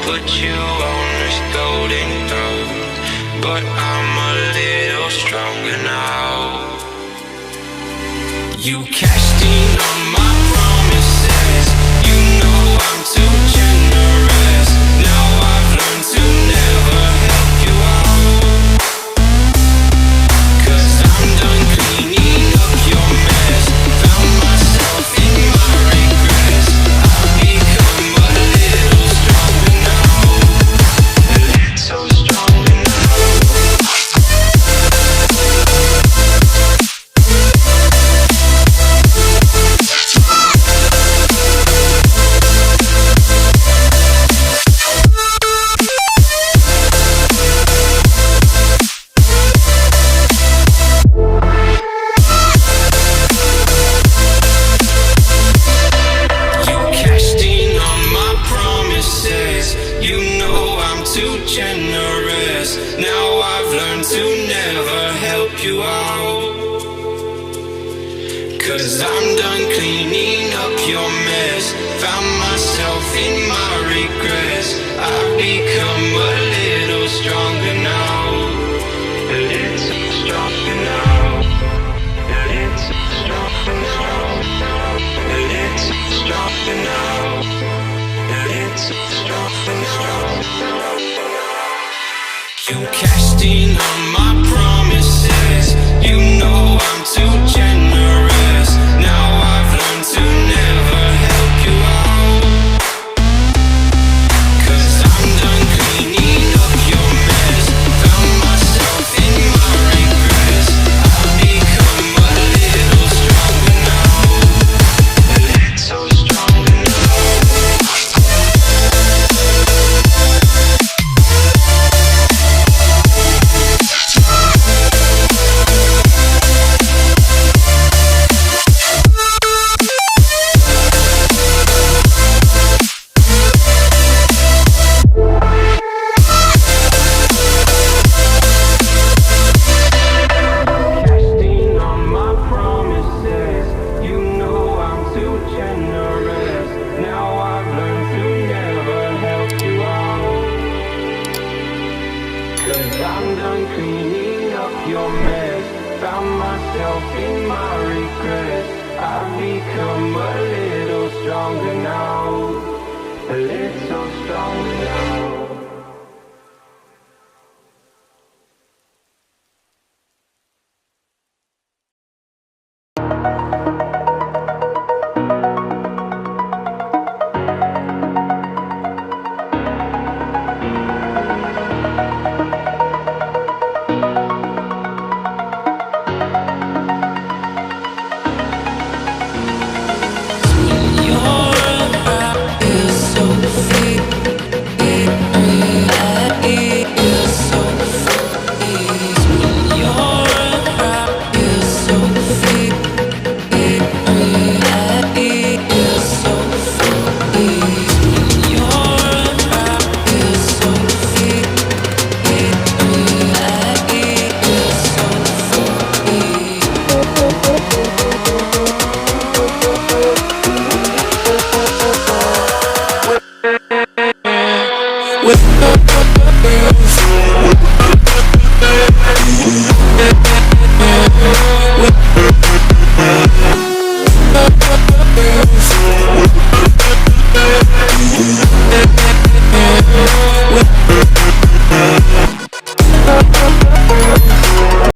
put you on this golden throne, but I'm a little stronger now. You cashed in on my promises. You know I'm too generous. Now I've learned to never help you out, 'cause I'm done cleaning up your mess. Found myself in my regrets. I've become a little stronger now, a little stronger now. Generous. Now I've learned to never help you out, 'cause I'm done cleaning up your mess. Found myself in my regrets. I've become a little stronger now, a little stronger now, a little stronger now, a little stronger now, a little stronger now. You cashed in on my promises. You know I'm too generous. Now I've learned to never help you out, 'cause I'm done cleaning up your mess. Found myself in my regrets. I've become a little stronger now, a little stronger now. I'm done cleaning up your mess. Found myself in my regrets. I've become a little stronger now, a little stronger now. With